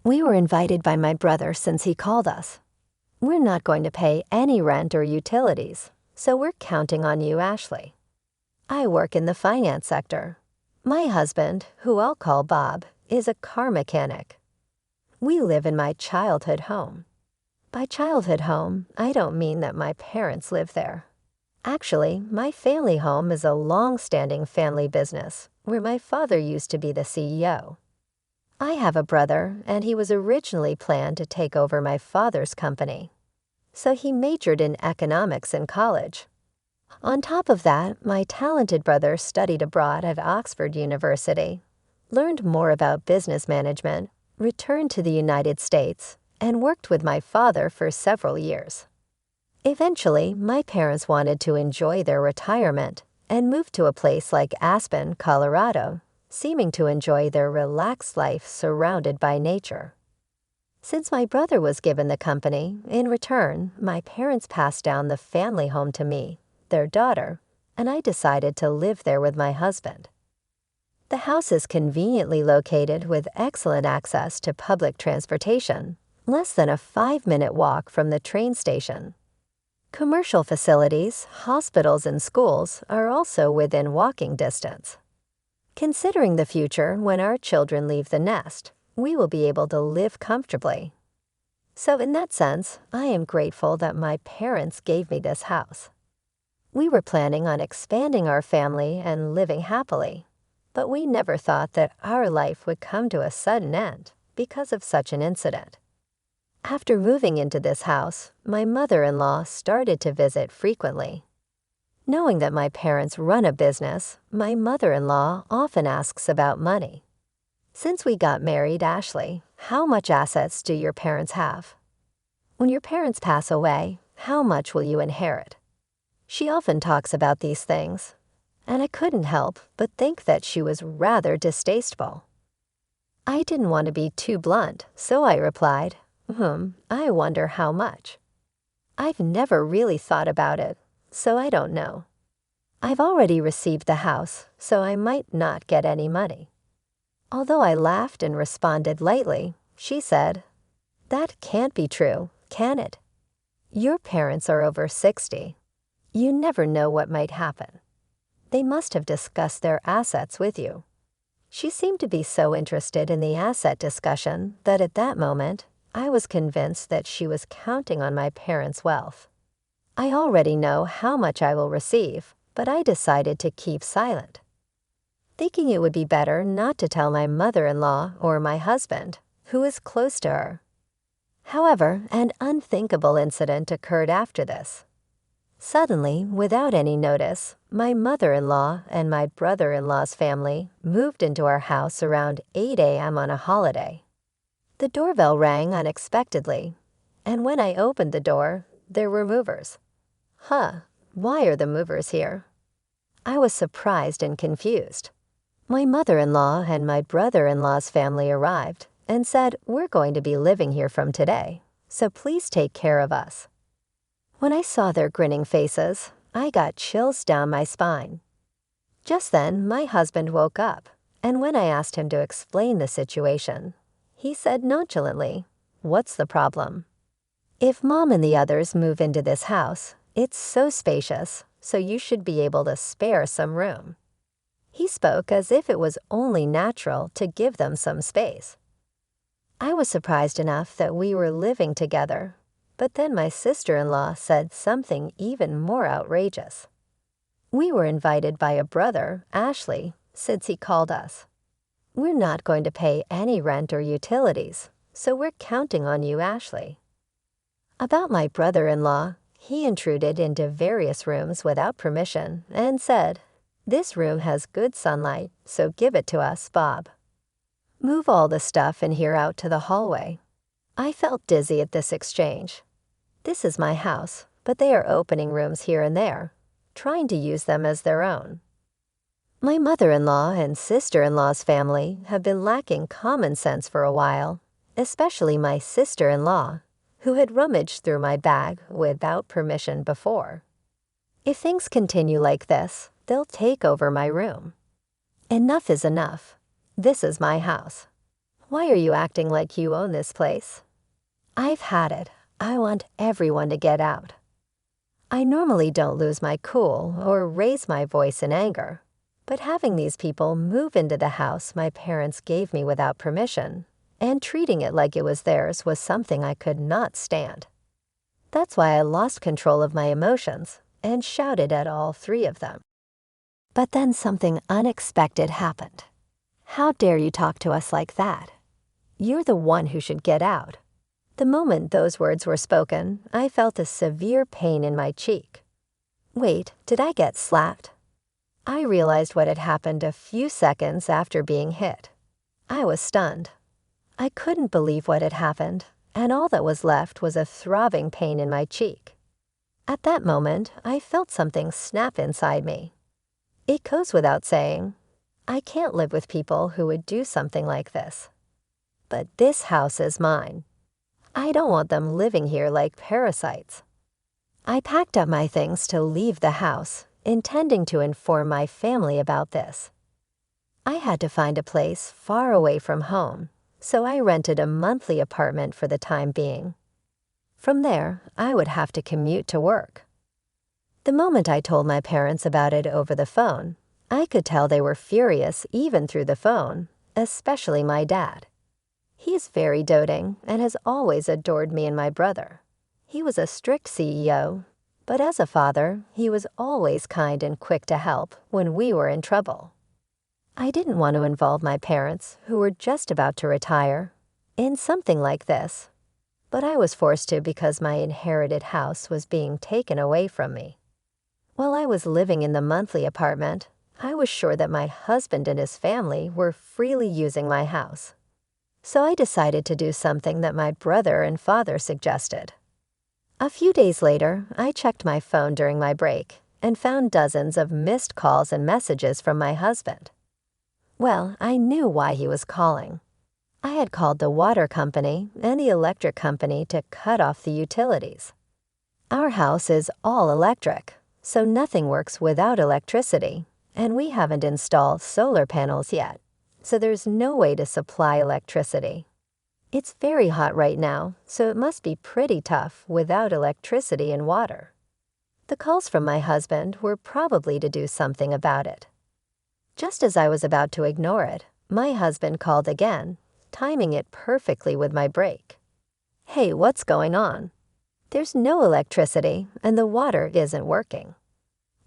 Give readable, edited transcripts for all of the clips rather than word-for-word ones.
We were invited by my brother since he called us. We're not going to pay any rent or utilities, so we're counting on you, Ashley. I work in the finance sector. My husband, who I'll call Bob, is a car mechanic. We live in my childhood home. By childhood home, I don't mean that my parents live there. Actually, my family home is a long-standing family business where my father used to be the CEO. I have a brother, and he was originally planned to take over my father's company. So he majored in economics in college. On top of that, my talented brother studied abroad at Oxford University, learned more about business management, returned to the United States, and worked with my father for several years. Eventually, my parents wanted to enjoy their retirement and moved to a place like Aspen, Colorado, seeming to enjoy their relaxed life surrounded by nature. Since my brother was given the company, in return, my parents passed down the family home to me, their daughter, and I decided to live there with my husband. The house is conveniently located with excellent access to public transportation, less than a 5-minute walk from the train station. Commercial facilities, hospitals, and schools are also within walking distance. Considering the future when our children leave the nest, we will be able to live comfortably. So in that sense, I am grateful that my parents gave me this house. We were planning on expanding our family and living happily, but we never thought that our life would come to a sudden end because of such an incident. After moving into this house, my mother-in-law started to visit frequently. Knowing that my parents run a business, my mother-in-law often asks about money. Since we got married, Ashley, how much assets do your parents have? When your parents pass away, how much will you inherit? She often talks about these things, and I couldn't help but think that she was rather distasteful. I didn't want to be too blunt, so I replied, I wonder how much. I've never really thought about it, so I don't know. I've already received the house, so I might not get any money. Although I laughed and responded lightly, she said, "That can't be true, can it? Your parents are over 60. You never know what might happen. They must have discussed their assets with you." She seemed to be so interested in the asset discussion that at that moment, I was convinced that she was counting on my parents' wealth. I already know how much I will receive, but I decided to keep silent, thinking it would be better not to tell my mother-in-law or my husband, who is close to her. However, an unthinkable incident occurred after this. Suddenly, without any notice, my mother-in-law and my brother-in-law's family moved into our house around 8 a.m. on a holiday. The doorbell rang unexpectedly, and when I opened the door, there were movers. Why are the movers here? I was surprised and confused. My mother-in-law and my brother-in-law's family arrived and said, "We're going to be living here from today, so please take care of us." When I saw their grinning faces, I got chills down my spine. Just then, my husband woke up, and when I asked him to explain the situation, he said nonchalantly, "What's the problem? If Mom and the others move into this house, it's so spacious, so you should be able to spare some room." He spoke as if it was only natural to give them some space. I was surprised enough that we were living together, but then my sister-in-law said something even more outrageous. We were invited by a brother, Ashley, since he called us. We're not going to pay any rent or utilities, so we're counting on you, Ashley. About my brother-in-law, he intruded into various rooms without permission and said, "This room has good sunlight, so give it to us, Bob. Move all the stuff in here out to the hallway." I felt dizzy at this exchange. This is my house, but they are opening rooms here and there, trying to use them as their own. My mother-in-law and sister-in-law's family have been lacking common sense for a while, especially my sister-in-law, who had rummaged through my bag without permission before. If things continue like this, they'll take over my room. Enough is enough. This is my house. Why are you acting like you own this place? I've had it. I want everyone to get out. I normally don't lose my cool or raise my voice in anger, but having these people move into the house my parents gave me without permission and treating it like it was theirs was something I could not stand. That's why I lost control of my emotions and shouted at all three of them. But then something unexpected happened. How dare you talk to us like that? You're the one who should get out. The moment those words were spoken, I felt a severe pain in my cheek. Wait, did I get slapped? I realized what had happened a few seconds after being hit. I was stunned. I couldn't believe what had happened, and all that was left was a throbbing pain in my cheek. At that moment, I felt something snap inside me. It goes without saying, I can't live with people who would do something like this. But this house is mine. I don't want them living here like parasites. I packed up my things to leave the house, intending to inform my family about this. I had to find a place far away from home, so I rented a monthly apartment for the time being. From there, I would have to commute to work. The moment I told my parents about it over the phone, I could tell they were furious even through the phone, especially my dad. He is very doting and has always adored me and my brother. He was a strict CEO, but as a father, he was always kind and quick to help when we were in trouble. I didn't want to involve my parents, who were just about to retire, in something like this, but I was forced to because my inherited house was being taken away from me. While I was living in the monthly apartment, I was sure that my husband and his family were freely using my house. So I decided to do something that my brother and father suggested. A few days later, I checked my phone during my break and found dozens of missed calls and messages from my husband. Well, I knew why he was calling. I had called the water company and the electric company to cut off the utilities. Our house is all electric, so nothing works without electricity, and we haven't installed solar panels yet, so there's no way to supply electricity. It's very hot right now, so it must be pretty tough without electricity and water. The calls from my husband were probably to do something about it. Just as I was about to ignore it, my husband called again, timing it perfectly with my break. Hey, what's going on? There's no electricity, and the water isn't working.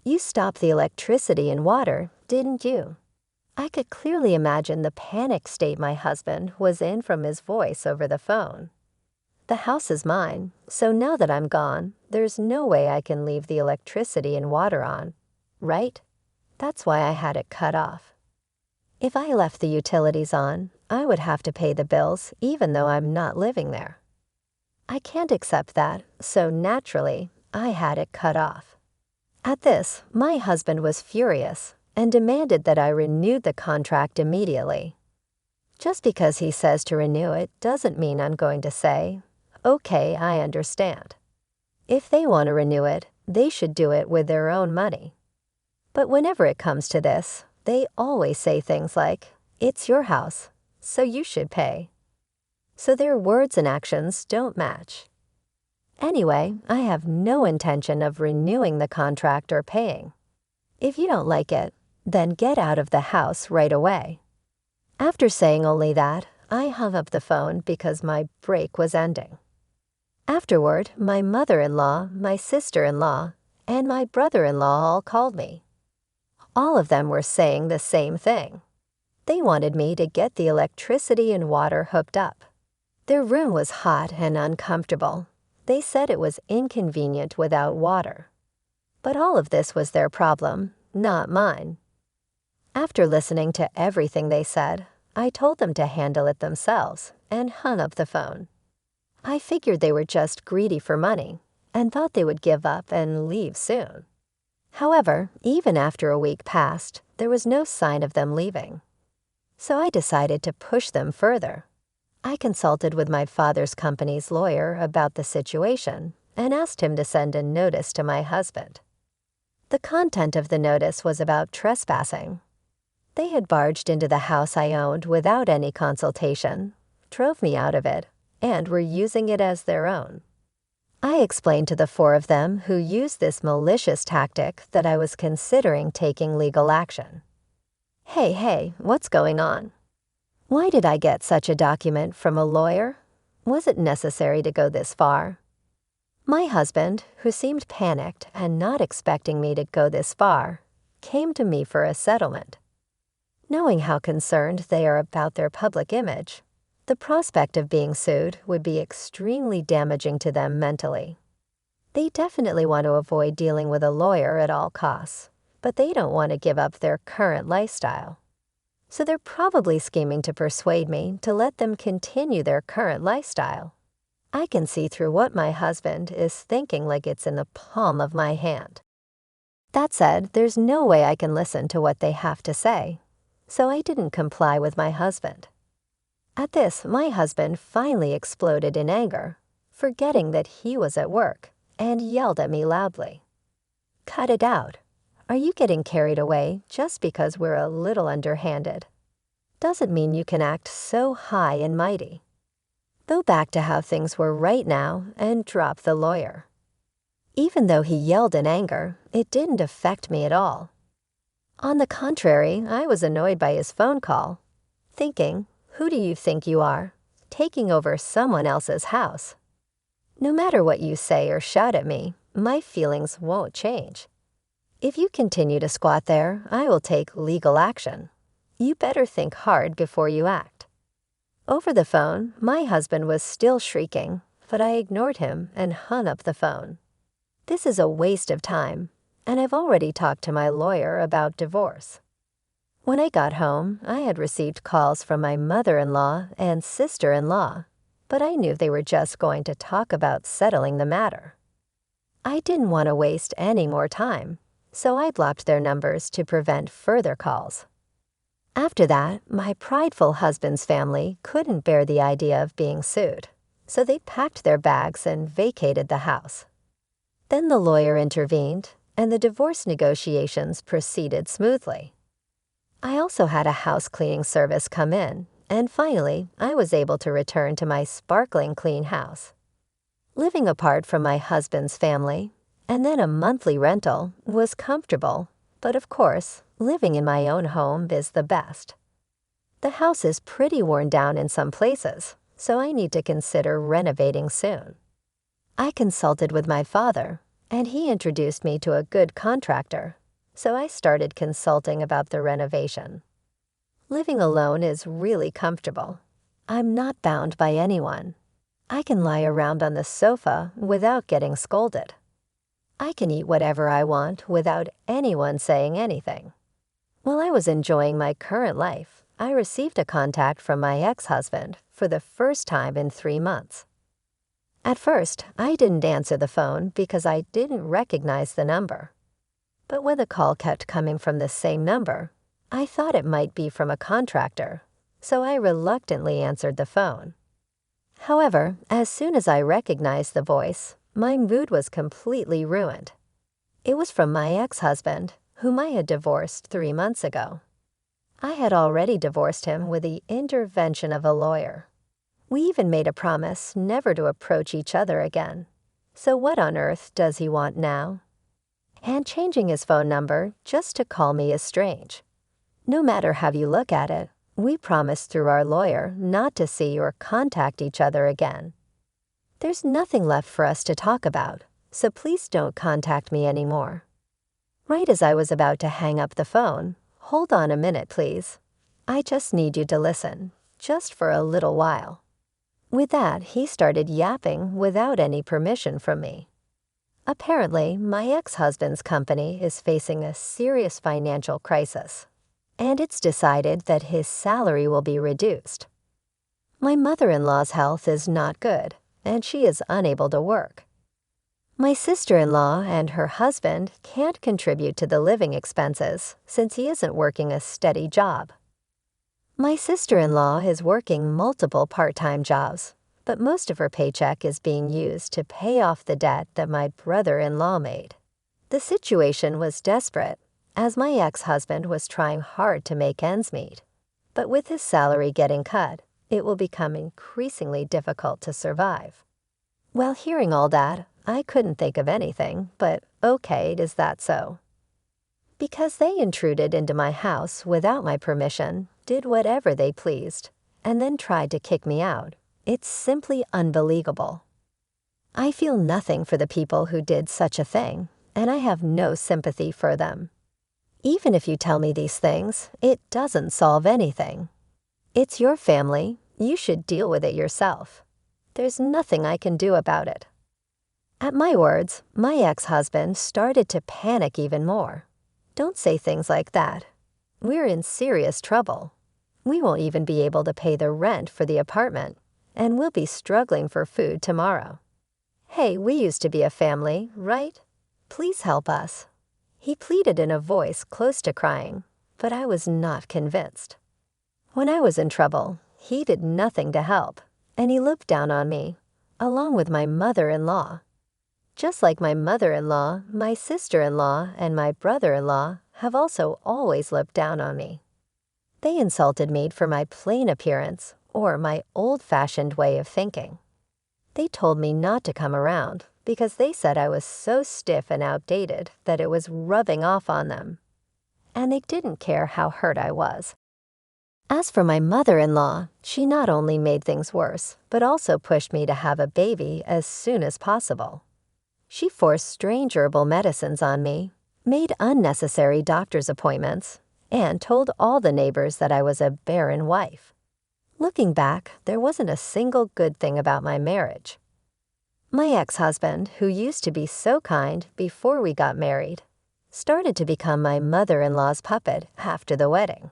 You stopped the electricity and water, didn't you? I could clearly imagine the panic state my husband was in from his voice over the phone. The house is mine, so now that I'm gone, there's no way I can leave the electricity and water on, right? That's why I had it cut off. If I left the utilities on, I would have to pay the bills even though I'm not living there. I can't accept that, so naturally, I had it cut off. At this, my husband was furious and demanded that I renew the contract immediately. Just because he says to renew it doesn't mean I'm going to say, okay, I understand. If they want to renew it, they should do it with their own money. But whenever it comes to this, they always say things like, it's your house, so you should pay. So their words and actions don't match. Anyway, I have no intention of renewing the contract or paying. If you don't like it, then get out of the house right away. After saying only that, I hung up the phone because my break was ending. Afterward, my mother-in-law, my sister-in-law, and my brother-in-law all called me. All of them were saying the same thing. They wanted me to get the electricity and water hooked up. Their room was hot and uncomfortable. They said it was inconvenient without water. But all of this was their problem, not mine. After listening to everything they said, I told them to handle it themselves and hung up the phone. I figured they were just greedy for money and thought they would give up and leave soon. However, even after a week passed, there was no sign of them leaving. So I decided to push them further. I consulted with my father's company's lawyer about the situation and asked him to send a notice to my husband. The content of the notice was about trespassing. They had barged into the house I owned without any consultation, drove me out of it, and were using it as their own. I explained to the four of them who used this malicious tactic that I was considering taking legal action. Hey, what's going on? Why did I get such a document from a lawyer? Was it necessary to go this far? My husband, who seemed panicked and not expecting me to go this far, came to me for a settlement. Knowing how concerned they are about their public image, the prospect of being sued would be extremely damaging to them mentally. They definitely want to avoid dealing with a lawyer at all costs, but they don't want to give up their current lifestyle. So they're probably scheming to persuade me to let them continue their current lifestyle. I can see through what my husband is thinking like it's in the palm of my hand. That said, there's no way I can listen to what they have to say, so I didn't comply with my husband. At this, my husband finally exploded in anger, forgetting that he was at work, and yelled at me loudly. "Cut it out. Are you getting carried away just because we're a little underhanded? Doesn't mean you can act so high and mighty. Go back to how things were right now and drop the lawyer." Even though he yelled in anger, it didn't affect me at all. On the contrary, I was annoyed by his phone call, thinking, who do you think you are, taking over someone else's house? No matter what you say or shout at me, my feelings won't change. If you continue to squat there, I will take legal action. You better think hard before you act. Over the phone, my husband was still shrieking, but I ignored him and hung up the phone. This is a waste of time, and I've already talked to my lawyer about divorce. When I got home, I had received calls from my mother-in-law and sister-in-law, but I knew they were just going to talk about settling the matter. I didn't want to waste any more time, so I blocked their numbers to prevent further calls. After that, my prideful husband's family couldn't bear the idea of being sued, so they packed their bags and vacated the house. Then the lawyer intervened, and the divorce negotiations proceeded smoothly. I also had a house cleaning service come in, and finally, I was able to return to my sparkling clean house. Living apart from my husband's family, and then a monthly rental, was comfortable, but of course, living in my own home is the best. The house is pretty worn down in some places, so I need to consider renovating soon. I consulted with my father, and he introduced me to a good contractor, so I started consulting about the renovation. Living alone is really comfortable. I'm not bound by anyone. I can lie around on the sofa without getting scolded. I can eat whatever I want without anyone saying anything. While I was enjoying my current life, I received a contact from my ex-husband for the first time in 3 months. At first, I didn't answer the phone because I didn't recognize the number. But when the call kept coming from the same number, I thought it might be from a contractor, so I reluctantly answered the phone. However, as soon as I recognized the voice, my mood was completely ruined. It was from my ex-husband, whom I had divorced 3 months ago. I had already divorced him with the intervention of a lawyer. We even made a promise never to approach each other again. So what on earth does he want now? And changing his phone number just to call me is strange. No matter how you look at it, we promised through our lawyer not to see or contact each other again. There's nothing left for us to talk about, so please don't contact me anymore. Right as I was about to hang up the phone, hold on a minute, please. I just need you to listen, just for a little while. With that, he started yapping without any permission from me. Apparently, my ex-husband's company is facing a serious financial crisis, and it's decided that his salary will be reduced. My mother-in-law's health is not good, and she is unable to work. My sister-in-law and her husband can't contribute to the living expenses since he isn't working a steady job. My sister-in-law is working multiple part-time jobs, but most of her paycheck is being used to pay off the debt that my brother-in-law made. The situation was desperate, as my ex-husband was trying hard to make ends meet. But with his salary getting cut, it will become increasingly difficult to survive. Well, hearing all that, I couldn't think of anything, but okay, is that so? Because they intruded into my house without my permission, did whatever they pleased, and then tried to kick me out. It's simply unbelievable. I feel nothing for the people who did such a thing, and I have no sympathy for them. Even if you tell me these things, it doesn't solve anything. It's your family. You should deal with it yourself. There's nothing I can do about it. At my words, my ex-husband started to panic even more. Don't say things like that. We're in serious trouble. We won't even be able to pay the rent for the apartment, and we'll be struggling for food tomorrow. Hey, we used to be a family, right? Please help us. He pleaded in a voice close to crying, but I was not convinced. When I was in trouble, he did nothing to help, and he looked down on me, along with my mother-in-law. Just like my mother-in-law, my sister-in-law, and my brother-in-law have also always looked down on me. They insulted me for my plain appearance or my old-fashioned way of thinking. They told me not to come around because they said I was so stiff and outdated that it was rubbing off on them. And they didn't care how hurt I was. As for my mother-in-law, she not only made things worse, but also pushed me to have a baby as soon as possible. She forced strange herbal medicines on me, made unnecessary doctor's appointments, and told all the neighbors that I was a barren wife. Looking back, there wasn't a single good thing about my marriage. My ex-husband, who used to be so kind before we got married, started to become my mother-in-law's puppet after the wedding.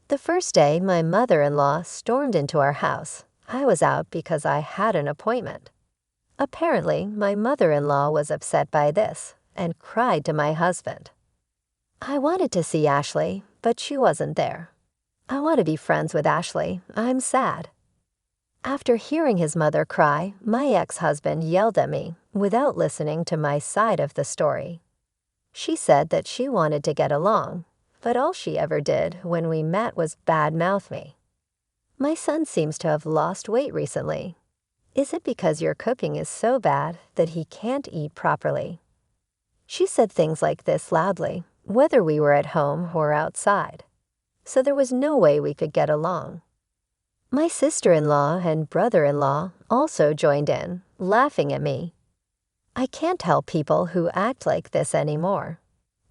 The first day my mother-in-law stormed into our house, I was out because I had an appointment. Apparently, my mother-in-law was upset by this and cried to my husband. I wanted to see Ashley, but she wasn't there. I want to be friends with Ashley. I'm sad. After hearing his mother cry, my ex-husband yelled at me without listening to my side of the story. She said that she wanted to get along, but all she ever did when we met was bad-mouth me. My son seems to have lost weight recently. Is it because your cooking is so bad that he can't eat properly? She said things like this loudly, whether we were at home or outside, so there was no way we could get along. My sister-in-law and brother-in-law also joined in, laughing at me. I can't help people who act like this anymore.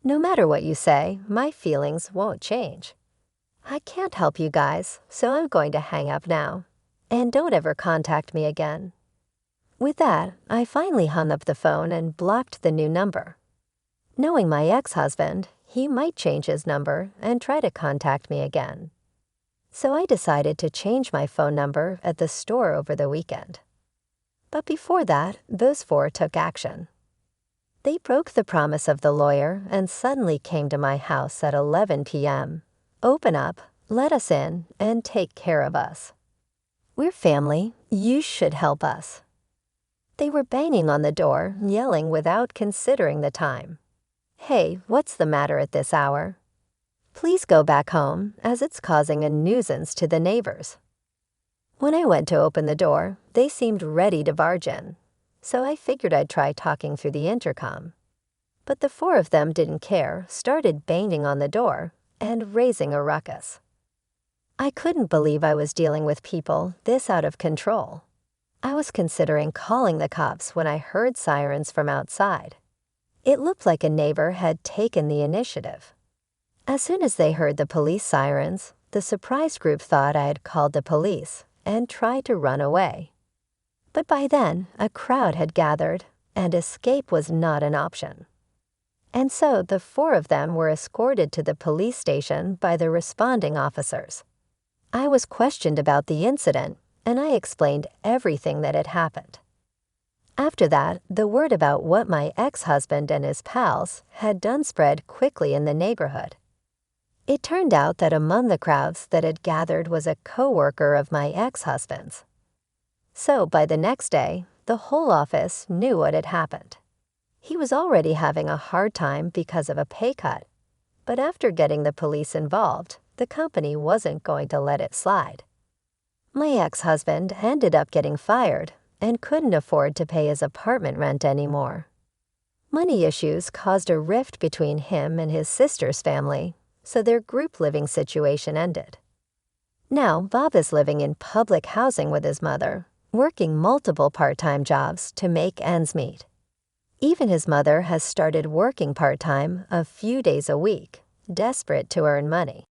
No matter what you say, my feelings won't change. I can't help you guys, so I'm going to hang up now. And don't ever contact me again. With that, I finally hung up the phone and blocked the new number. Knowing my ex-husband, he might change his number and try to contact me again. So I decided to change my phone number at the store over the weekend. But before that, those four took action. They broke the promise of the lawyer and suddenly came to my house at 11 p.m., open up, let us in, and take care of us. We're family. You should help us. They were banging on the door, yelling without considering the time. Hey, what's the matter at this hour? Please go back home, as it's causing a nuisance to the neighbors. When I went to open the door, they seemed ready to barge in, so I figured I'd try talking through the intercom. But the four of them didn't care, started banging on the door, and raising a ruckus. I couldn't believe I was dealing with people this out of control. I was considering calling the cops when I heard sirens from outside. It looked like a neighbor had taken the initiative. As soon as they heard the police sirens, the surprise group thought I had called the police and tried to run away. But by then, a crowd had gathered, and escape was not an option. And so the four of them were escorted to the police station by the responding officers. I was questioned about the incident, and I explained everything that had happened. After that, the word about what my ex-husband and his pals had done spread quickly in the neighborhood. It turned out that among the crowds that had gathered was a co-worker of my ex-husband's. So by the next day, the whole office knew what had happened. He was already having a hard time because of a pay cut, but after getting the police involved, the company wasn't going to let it slide. My ex-husband ended up getting fired and couldn't afford to pay his apartment rent anymore. Money issues caused a rift between him and his sister's family, so their group living situation ended. Now, Bob is living in public housing with his mother, working multiple part-time jobs to make ends meet. Even his mother has started working part-time a few days a week, desperate to earn money.